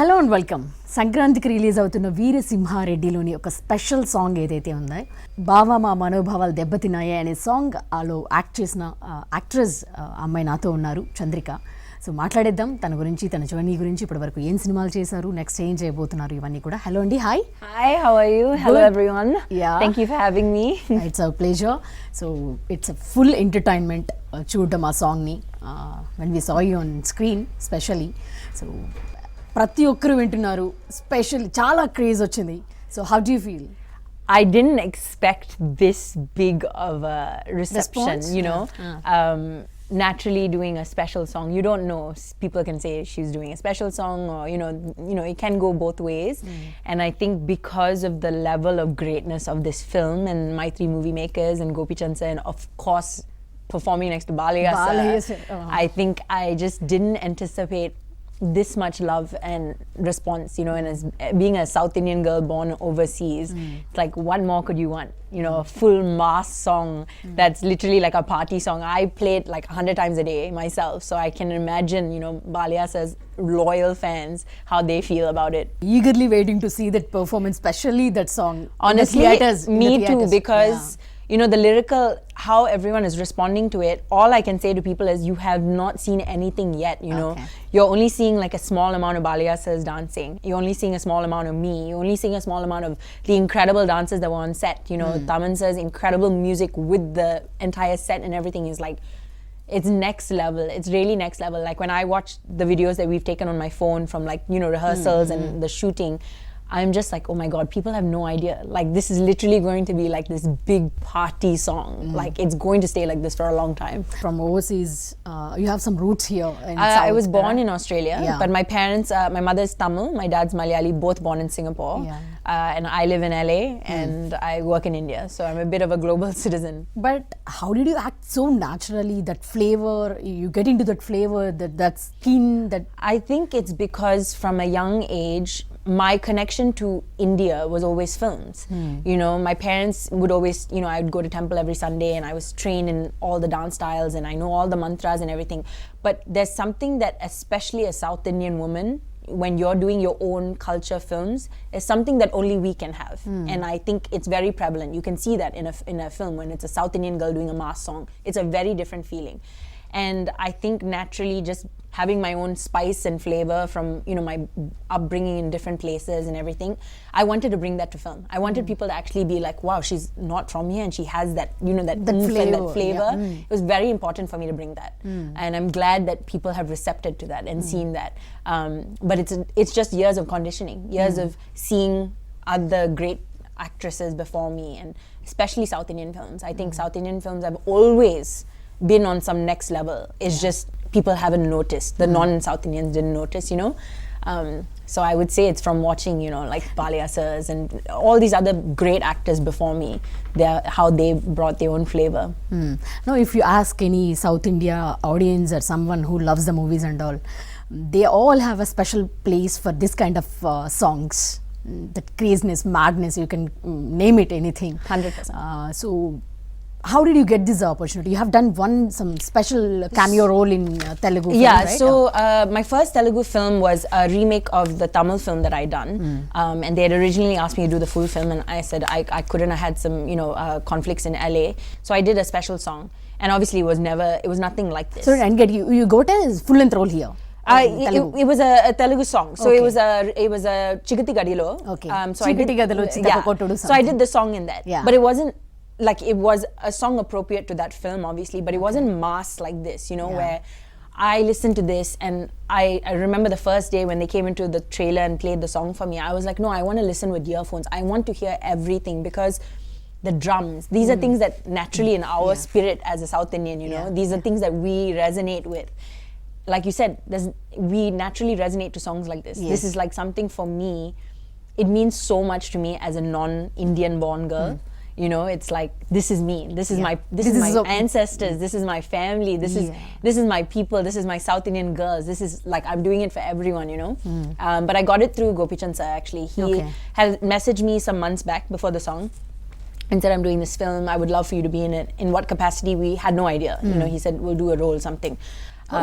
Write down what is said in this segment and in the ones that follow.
Hello and welcome. సంక్రాంతికి release అవుతున్న వీరసింహారెడ్డిలోని ఒక స్పెషల్ సాంగ్ ఏదైతే ఉందో, బావా మా మనోభావాలు దెబ్బతిన్నాయే అనే సాంగ్ ఆలో యాక్ట్ చేసిన యాక్ట్రెస్ అమ్మాయి నాతో ఉన్నారు, చంద్రిక. సో మాట్లాడేద్దాం తన గురించి, తన జర్నీ గురించి, ఇప్పటి వరకు ఏం సినిమాలు చేశారు, నెక్స్ట్ ఏం చేయబోతున్నారు, ఇవన్నీ కూడా. హలో అండి. Hi. Hi, how are you? Hello everyone. Yeah. Thank you for having me. It's a pleasure. So it's a full entertainment చూడడం ఆ సాంగ్ని. When we saw you on screen especially. So ప్రతి ఒక్కరు వింటున్నారు, స్పెషల్ చాలా craze వచ్చింది. So how do you feel? I didn't expect this big of a reception, Response? you know. Naturally doing a special song, you don't know. People can say she's doing a special song, or you know, it can go both ways. And I think because of the level of greatness of this film and my three movie makers and Gopi Chansa, and of course performing next to Balayasa, I think I just didn't anticipate this much love and response, you know. And as being a South Indian girl born overseas, it's like, what more could you want? You know, a full mass song that's literally like a party song. I play it like 100 times a day myself, so I can imagine, you know, Balyasa's loyal fans, how they feel about it. Eagerly waiting to see that performance, especially that song. Honestly, me too, because you know, the lyrical, how everyone is responding to it, all I can say to people is you have not seen anything yet, you know. You're only seeing like a small amount of Balyasa's dancing. You're only seeing a small amount of me. You're only seeing a small amount of the incredible dancers that were on set. You know, Tamansa's incredible music with the entire set and everything is like, it's next level. It's really next level. Like when I watch the videos that we've taken on my phone from like, you know, rehearsals and the shooting, I'm just like, oh my God, people have no idea. Like this is literally going to be like this big party song. Like it's going to stay like this for a long time. From overseas, you have some roots here in South. I was born in Australia, but my parents, my mother's Tamil, my dad's Malayali, both born in Singapore. And I live in LA and I work in India. So I'm a bit of a global citizen. But how did you act so naturally? That flavor, you get into that flavor, that skin, that... I think it's because from a young age, my connection to India was always films. You know, my parents would always, you know, I would go to temple every Sunday and I was trained in all the dance styles and I know all the mantras and everything. But there's something that, especially a South Indian woman, when you're doing your own culture films, is something that only we can have. And I think it's very prevalent. You can see that in a film when it's a South Indian girl doing a mass song. It's a very different feeling. And I think naturally just having my own spice and flavor from, you know, my upbringing in different places and everything, I wanted to bring that to film. I wanted people to actually be like, wow, she's not from here and she has that, you know, that flavor. And that flavor. It was very important for me to bring that. And I'm glad that people have recepted to that and seen that. But it's just years of conditioning, years of seeing other great actresses before me, and especially South Indian films. I think South Indian films have always been on some next level. It's just people haven't noticed. The non-South Indians didn't notice, you know. So I would say it's from watching, you know, like Balyasas and all these other great actors before me, how they brought their own flavor. Now, if you ask any South India audience or someone who loves the movies and all, they all have a special place for this kind of songs. That craziness, madness, you can name it anything. 100%. So how did you get this opportunity? You have done some special cameo role in Telugu film, right? So my first Telugu film was a remake of the Tamil film that I done, and they had originally asked me to do the full film, and I said I couldn't. I had some, you know, conflicts in LA, so I did a special song, and obviously it was nothing like this. So and get you got a full length role here. It was a Telugu song, so it was a Chigati Gadilo. Okay. So I did the song in that, but it wasn't like, it was a song appropriate to that film, obviously, but it wasn't mass like this, you know, where I listened to this and I remember the first day when they came into the trailer and played the song for me, I was like, no, I want to listen with earphones. I want to hear everything, because the drums, these are things that naturally in our spirit as a South Indian, you know, these are things that we resonate with. Like you said, we naturally resonate to songs like this. This is like something for me, it means so much to me as a non-Indian born girl. You know, it's like, this is me, this is my ancestors, this is my family, this is my people, this is my South Indian girls, this is like, I'm doing it for everyone, you know. But I got it through Gopi Chansa, actually. He had messaged me some months back before the song and said, I'm doing this film, I would love for you to be in it. In what capacity, we had no idea. You know, he said, we'll do a role, something.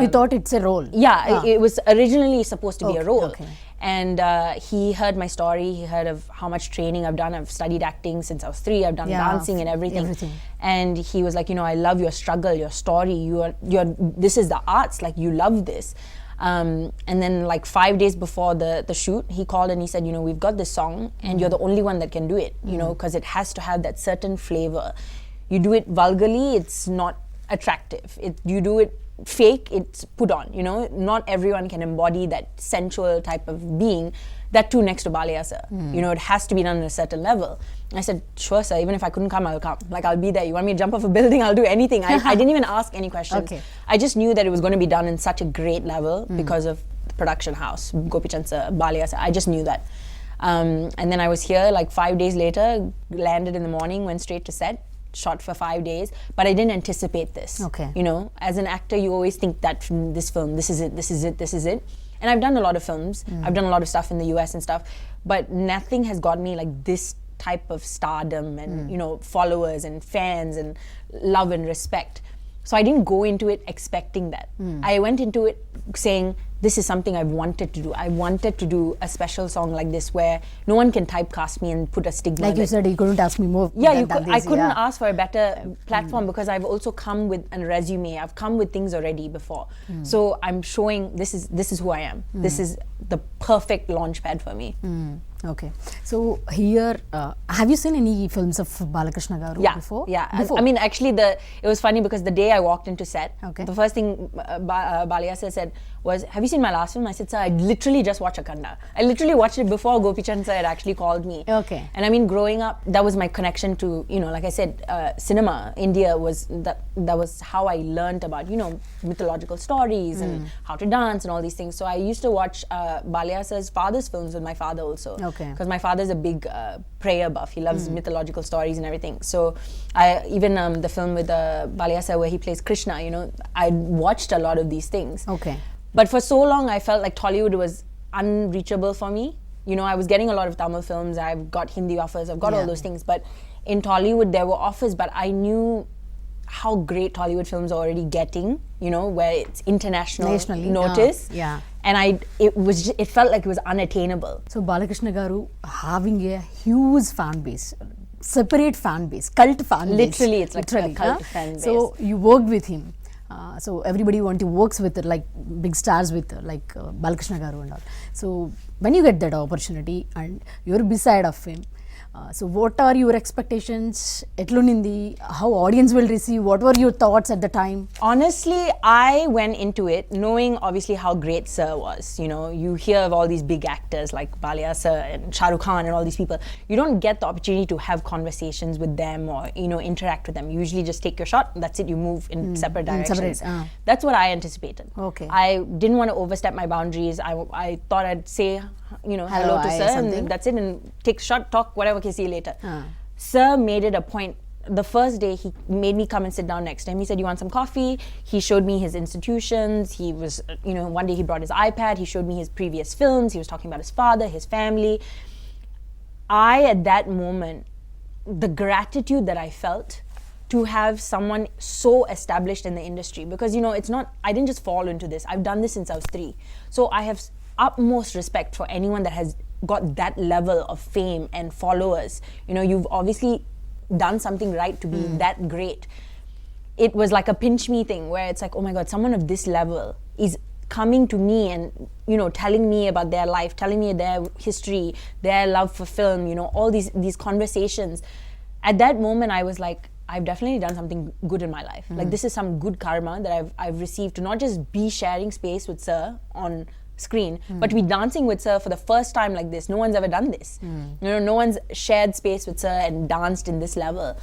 You thought it's a role? Yeah, it was originally supposed to be a role. And he heard my story. He heard of how much training I've done. I've studied acting since I was 3. I've done dancing and everything. And he was like, I love your struggle, your story. You're this is the arts. Like, you love this. And then like 5 days before the shoot, he called and he said, we've got this song and you're the only one that can do it, because it has to have that certain flavor. You do it vulgarly, it's not attractive. You do it fake, it's put on, not everyone can embody that sensual type of being, that too next to Balia sir. It has to be done at a certain level. I said, sure sir, even if I couldn't come, I'll come. Like, I'll be there. You want me to jump off a building, I'll do anything. I didn't even ask any questions. Okay. I just knew that it was going to be done in such a great level because of the production house, Gopi Chand sir, Balia sir. I just knew that. And then I was here like 5 days later, landed in the morning, went straight to set, shot for 5 days, but I didn't anticipate this. Okay. As an actor, you always think that from this film, this is it. And I've done a lot of films. I've done a lot of stuff in the US and stuff, but nothing has got me like this type of stardom and, followers and fans and love and respect. So I didn't go into it expecting that. I went into it saying, this is something I've wanted to do. I wanted to do a special song like this where no one can typecast me and put a stigma. Like you said, you couldn't ask me more. Yeah, I couldn't ask for a better platform because I've also come with a resume. I've come with things already before. So I'm showing this is who I am. This is the perfect launch pad for me. Okay. So here, have you seen any films of Balakrishna Garu before? Yeah. Before? I mean, actually, it was funny because the day I walked into set, the first thing Balia sir said was, have you seen my last film? I said, sir, I literally just watched Akanda. I literally watched it before Gopi Chand sir had actually called me. Okay. And I mean, growing up, that was my connection to, like I said, cinema. India was, that was how I learned about, mythological stories and how to dance and all these things. So I used to watch Balia sir's father's films with my father also. Okay. Because my father's a big prayer buff. He loves mythological stories and everything. So I even the film with Balia sir where he plays Krishna, I watched a lot of these things. Okay. But for so long, I felt like Tollywood was unreachable for me. I was getting a lot of Tamil films. I've got Hindi offers. I've got all those things. But in Tollywood, there were offers. But I knew how great Tollywood films are already getting, where it's internationally notice. Yeah. And it felt like it was unattainable. So Balakrishna Garu having a huge fan base, separate fan base, cult fan base. Literally, it's like a cult fan base. So you worked with him. So everybody works with like big stars with like Balakrishna Garu and all. So when you get that opportunity and you're beside of him, so what are your expectations? Etlunindi, how audience will receive? What were your thoughts at the time? Honestly, I went into it knowing obviously how great Sir was. You hear of all these big actors like Balia Sir and Shah Rukh Khan and all these people. You don't get the opportunity to have conversations with them or interact with them. You usually just take your shot. That's it. You move in separate directions. That's what I anticipated. Okay. I didn't want to overstep my boundaries. I thought I'd say hello to Sir and that's it, and take a shot, talk, whatever, okay, see you later. Sir made it a point. The first day he made me come and sit down next to him. He said, you want some coffee? He showed me his institutions. He was, one day he brought his iPad. He showed me his previous films. He was talking about his father, his family. At that moment, the gratitude that I felt to have someone so established in the industry, because it's not, I didn't just fall into this. I've done this since I was 3. So I have utmost respect for anyone that has got that level of fame and followers. You've obviously done something right to be that great. It was like a pinch me thing where it's like, oh my God, someone of this level is coming to me and telling me about their life, telling me their history, their love for film, all these conversations. At that moment I was like, I've definitely done something good in my life. Like, this is some good karma that I've received to not just be sharing space with Sir on screen, but to be dancing with Sir for the first time like this. No one's ever done this. No one's shared space with Sir and danced in this level.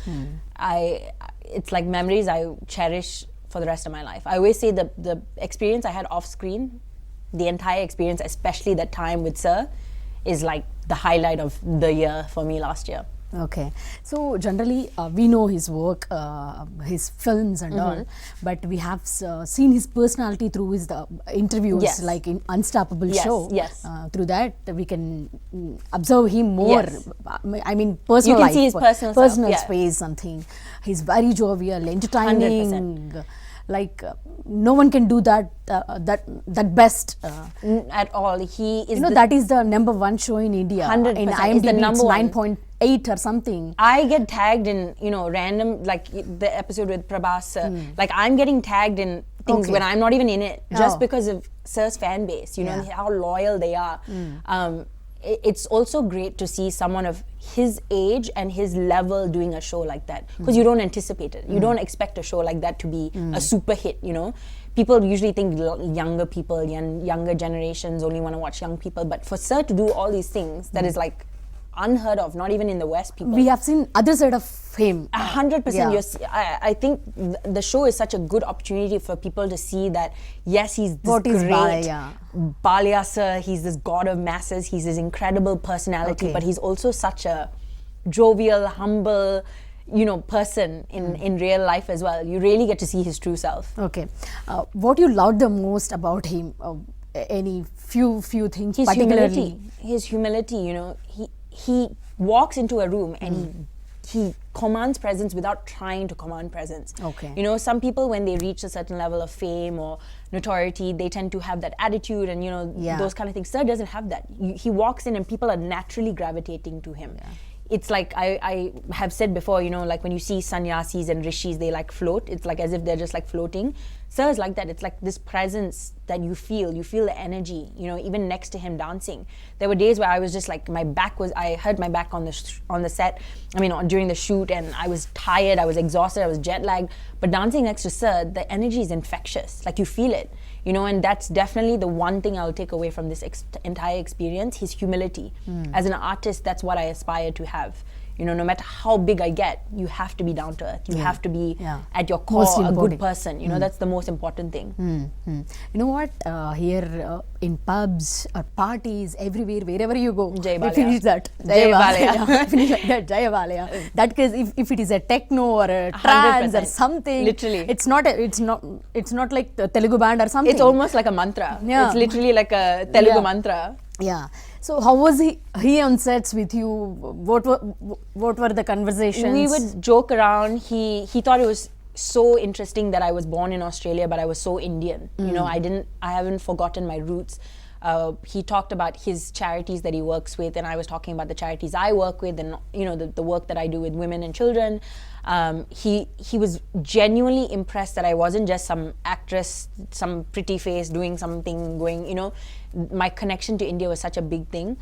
It's like memories I cherish for the rest of my life. I always say the experience I had off screen, the entire experience, especially that time with Sir, is like the highlight of the year for me last year. Okay, so generally we know his work, his films and all, but we have seen his personality through his interviews, like in Unstoppable show. Yes. Through that we can observe him more. Yes. I mean, personal you can life, see his personal space, something. He's very jovial, entertaining. 100%. like no one can do that that best. At all. He is That is the number one show in India. 100% In is IMDb, the number it's one. 9.8 or something. I get tagged in, random, like the episode with Prabhas. Like I'm getting tagged in things when I'm not even in it, just because of Sir's fan base, and how loyal they are. It's also great to see someone of his age and his level doing a show like that, because you don't anticipate it. You don't expect a show like that to be a super hit, People usually think younger people, younger generations only want to watch young people, but for Sir to do all these things, that is like unheard of, not even in the West. People, we have seen other side of him. 100%. I think the show is such a good opportunity for people to see that, yes, he's this What is great Balaya? Sir, he's this god of masses, he's this incredible personality, Okay. but he's also such a jovial, humble, person in real life as well. You really get to see his true self. Okay. What you loved the most about him? Any few things His particularly? humility, he walks into a room and he commands presence without trying to command presence. Okay. Some people, when they reach a certain level of fame or notoriety, they tend to have that attitude and those kind of things. Sir doesn't have that. He walks in and people are naturally gravitating to him. It's like I have said before, like when you see sannyasis and rishis, they like float. It's like as if they're just like floating. Sir is like that. It's like this presence that you feel the energy, even next to him dancing. There were days where I was just like, I hurt my back on the set, during the shoot, and I was tired, I was exhausted, I was jet lagged, but dancing next to Sir, the energy is infectious, like you feel it, and that's definitely the one thing I'll take away from this entire experience, his humility. As an artist, that's what I aspire to have. No matter how big I get, you have to be down to earth. You have to be at your core Most a good important. person. That's the most important thing. You know what? Here in pubs or parties, everywhere, wherever you go, Jai we Balaya. finish that. Jai Balaya. Finish like that. Jai Balaya. That case, if it is a techno or a trance or 100%. something, Literally. it's not like the Telugu band or something. It's almost like a mantra. Yeah. It's literally like a Telugu Yeah. mantra. Yeah. So how was he on sets with you? What were the conversations? We would joke around. He thought it was so interesting that I was born in Australia, but I was so Indian. I haven't forgotten my roots. He talked about his charities that he works with, and I was talking about the charities I work with, and the work that I do with women and children. He was genuinely impressed that I wasn't just some actress, some pretty face doing something, going. My connection to India was such a big thing.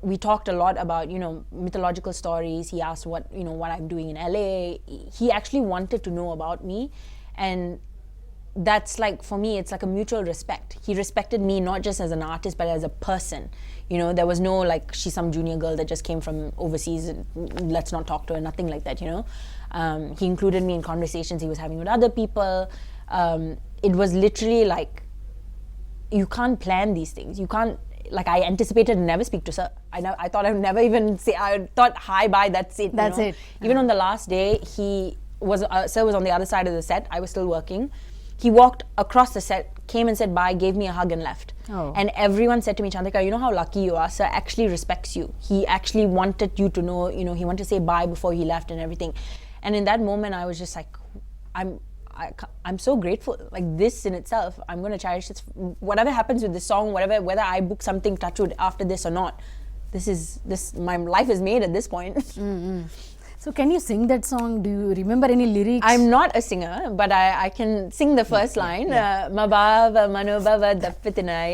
We talked a lot about mythological stories. He asked what I'm doing in LA. He actually wanted to know about me, and that's like, for me, it's like a mutual respect. He respected me not just as an artist but as a person. There was no like, she's some junior girl that just came from overseas, let's not talk to her, nothing like that. He included me in conversations he was having with other people. It was literally like, you can't plan these things. You can't, like, I anticipated to never speak to Sir. I thought I would never even say, I thought, hi, bye, that's it. That's it. Even on the last day, Sir was on the other side of the set. I was still working. He walked across the set, came and said bye, gave me a hug and left. Oh. And everyone said to me, Chandrika, you know how lucky you are? Sir actually respects you. He actually wanted you to know, he wanted to say bye before he left and everything. And in that moment, I was just like, I'm so grateful. Like, this in itself, I'm going to cherish this. Whatever happens with this song, whether I book something, touch wood, after this or not, my life is made at this point. So can you sing that song? Do you remember any lyrics? I'm not a singer, but I can sing the first line. Mabhava manobhava dappitinaye.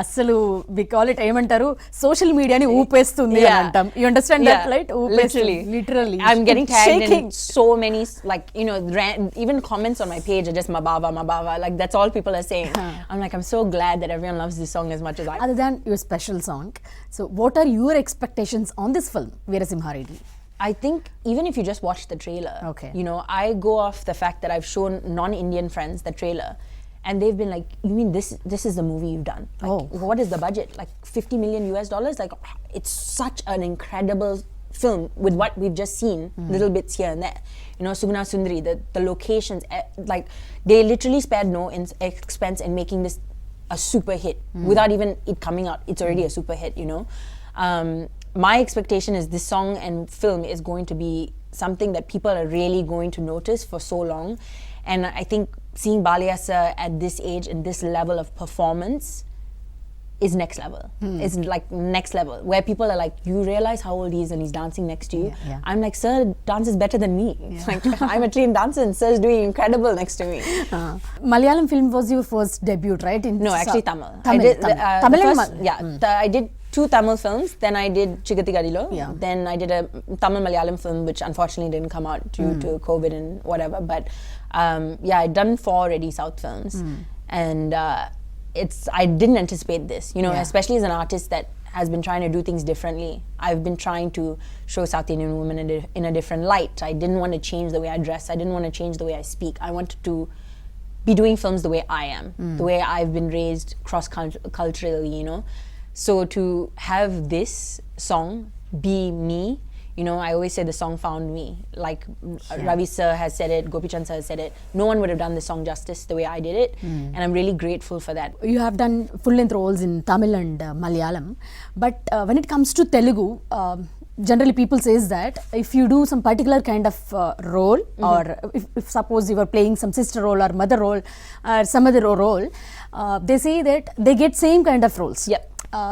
అసలు we call it ఏమంటారు social మీడియాని ఊపేస్తుంది అని అంటాం. You understand that, right? Literally. I'm getting tagged shaking. in so many, like, even comments on my page are just mabhava. Like, that's all people are saying. I'm like, I'm so glad that everyone loves this song as much as I do. Other than your special song, so what are your expectations on this film, Veerasimhareddy? I think even if you just watch the trailer, Okay. I go off the fact that I've shown non-Indian friends the trailer, and they've been like, you mean this is the movie you've done? Like, what is the budget? Like $50 million US? Like, it's such an incredible film with what we've just seen, little bits here and there. Suguna Sundari, the locations, like, they literally spared no expense in making this a super hit. Without even it coming out, it's already a super hit. My expectation is this song and film is going to be something that people are really going to notice for so long. And I think seeing Baliasa at this age and this level of performance is next level. It's like next level, where people are like, you realize how old he is and he's dancing next to you. I'm like, sir, dance is better than me. Like, I'm a trained dancer and sir is doing incredible next to me. Malayalam film was your first debut, right? No, actually Tamil. Tamil. I did 2 Tamil films, then I did Chigathi Gadilo, then I did a Tamil Malayalam film which unfortunately didn't come out due to COVID and whatever, but I'd done 4 already South films, and I didn't anticipate this, especially as an artist that has been trying to do things differently. I've been trying to show South Indian women in a different light. I didn't want to change the way I dress. I didn't want to change the way I speak. I wanted to be doing films the way I am, the way I've been raised cross-culturally, So to have this song be me, I always say the song found me. Like Ravi sir has said it, Gopi Chand sir has said it. No one would have done this song justice the way I did it. And I'm really grateful for that. You have done full-length roles in Tamil and Malayalam. But when it comes to Telugu, generally people says that if you do some particular kind of role, or if suppose you were playing some sister role or mother role or some other role, they say that they get same kind of roles. Yep.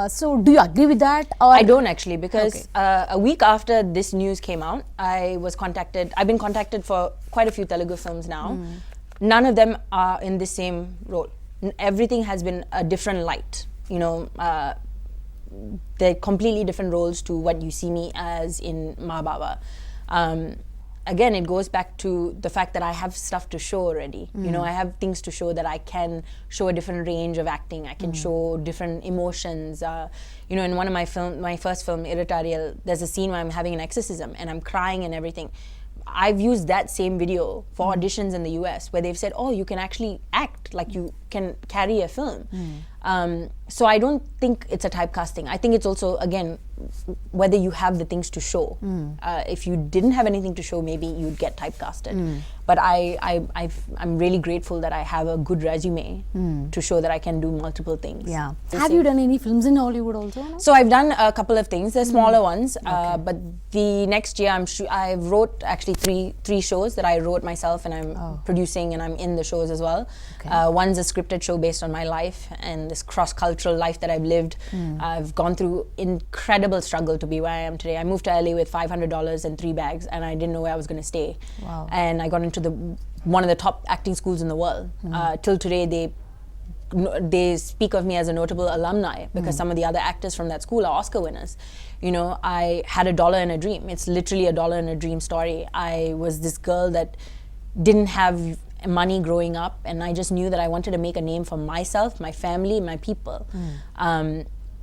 So do you agree with that? Or I don't actually, because a week after this news came out, I've been contacted for quite a few Telugu films now. None of them are in the same role. Everything has been a different light, they're completely different roles to what you see me as in Mahababa. Again, it goes back to the fact that I have stuff to show already. I have things to show, that I can show a different range of acting. I can show different emotions. In one of my first film, Irritarial, there's a scene where I'm having an exorcism and I'm crying and everything. I've used that same video for auditions in the US, where they've said, oh, you can actually act, like you can carry a film. So I don't think it's a typecasting. I think it's also, again, whether you have the things to show. If you didn't have anything to show, maybe you'd get typecasted. But I'm really grateful that I have a good resume to show that I can do multiple things. Yeah. Have you done any films in Hollywood also? No? So I've done a couple of things. They're smaller ones. But the next year, I wrote actually three shows that I wrote myself, and I'm producing, and I'm in the shows as well. One's a scripted show based on my life and this cross-cultural life that I've lived. I've gone through incredible struggle to be where I am today. I moved to LA with $500 and 3 bags, and I didn't know where I was going to stay. Wow. And I got into one of the top acting schools in the world. Till today, they speak of me as a notable alumni, because some of the other actors from that school are Oscar winners. I had a dollar and a dream. It's literally a dollar and a dream story. I was this girl that didn't have money growing up, and I just knew that I wanted to make a name for myself, my family, my people.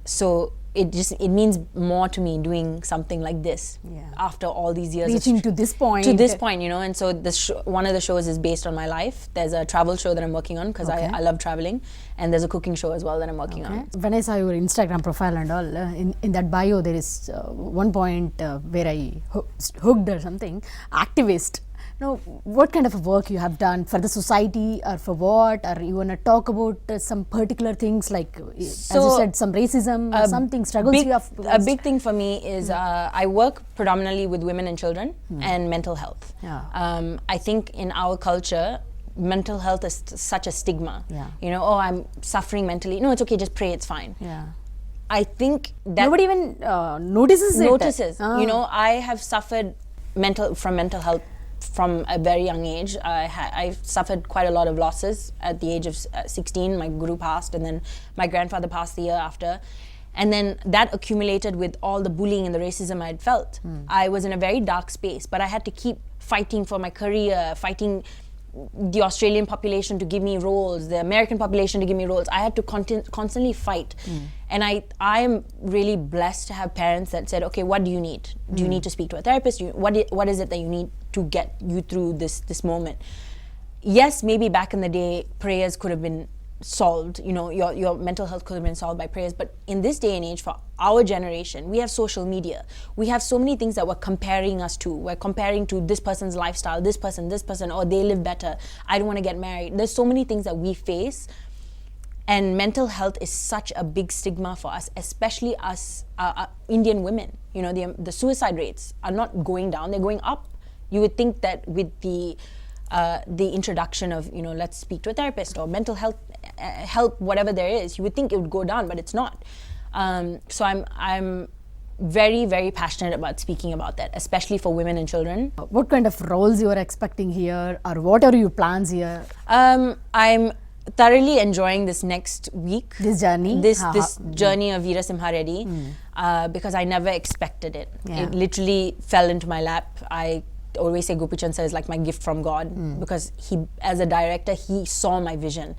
So it means more to me doing something like this after all these years. Reaching to this point. And so one of the shows is based on my life. There's a travel show that I'm working on, because I love traveling, and there's a cooking show as well that I'm working on. When I saw your Instagram profile and all, in that bio there is one point where I hooked or something, activist. Now, what kind of work you have done for the society, or for what? Or you want to talk about some particular things, like, as you said, some racism, or something, struggles you have? A big thing for me is I work predominantly with women and children and mental health. I think in our culture, mental health is such a stigma. I'm suffering mentally. No, it's okay, just pray, it's fine. I think that nobody even notices it. I have suffered from mental health from a very young age. I suffered quite a lot of losses at the age of 16. My guru passed, and then my grandfather passed the year after. And then that accumulated with all the bullying and the racism I had felt. I was in a very dark space, but I had to keep fighting for my career, fighting the Australian population to give me roles, the American population to give me roles. I had to constantly fight. And I am really blessed to have parents that said, okay, what do you need? Do you need to speak to a therapist? What is it that you need to get you through this moment? Yes, maybe back in the day, prayers could have been solved, your mental health could have been solved by prayers, but in this day and age, for our generation, we have social media. We have so many things that we're comparing us to. We're comparing to this person's lifestyle, this person, or they live better. I don't want to get married. There's so many things that we face, and mental health is such a big stigma for us, especially us Indian women. The suicide rates are not going down, they're going up. You would think that with the introduction of, you know, let's speak to a therapist or mental health help, whatever there is, you would think it would go down, but it's not. So I'm very, very passionate about speaking about that, especially for women and children. What kind of roles you are expecting here, or what are your plans here? I'm thoroughly enjoying this next week. This journey? This journey of veerasimhareddy, because I never expected it. Yeah. It literally fell into my lap. I always say Gopi Chandra is like my gift from God, because he, as a director, he saw my vision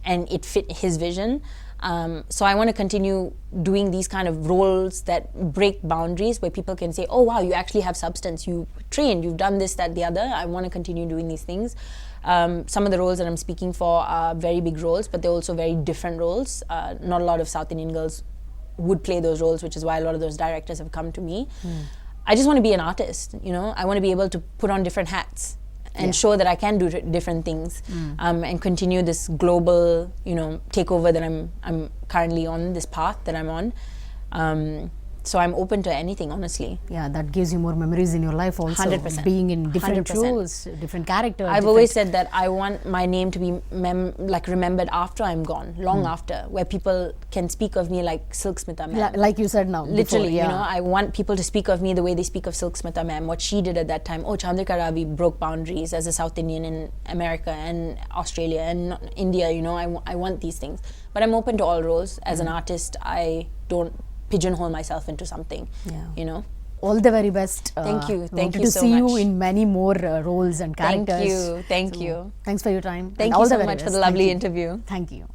and it fit his vision. So I want to continue doing these kind of roles that break boundaries, where people can say, oh wow, you actually have substance, you trained, you've done this, that, the other. I want to continue doing these things. Some of the roles that I'm speaking for are very big roles, but they're also very different roles. Not a lot of South Indian girls would play those roles, which is why a lot of those directors have come to me. I just want to be an artist, you know. I want to be able to put on different hats and show that I can do different things, and continue this global, you know, takeover that I'm currently on, this path that I'm on. So I'm open to anything, honestly. Yeah, that gives you more memories in your life also. 100%. Being in different 100%. roles, different characters. I've always said that I want my name to be remembered after I'm gone, long after, where people can speak of me like Silk Smitha ma'am. Like you said now. Literally, before, you know, I want people to speak of me the way they speak of Silk Smitha ma'am, what she did at that time. Oh, Chandrika Ravi broke boundaries as a South Indian in America and Australia and India, you know. I want these things. But I'm open to all roles. As an artist, I don't pigeonhole myself into something, you know. All the very best. Thank you. Thank you to so see you much. in many more roles and characters. Thank you. Thanks for your time. Thank and all you the so very much for best. the Thank lovely you. interview. Thank you.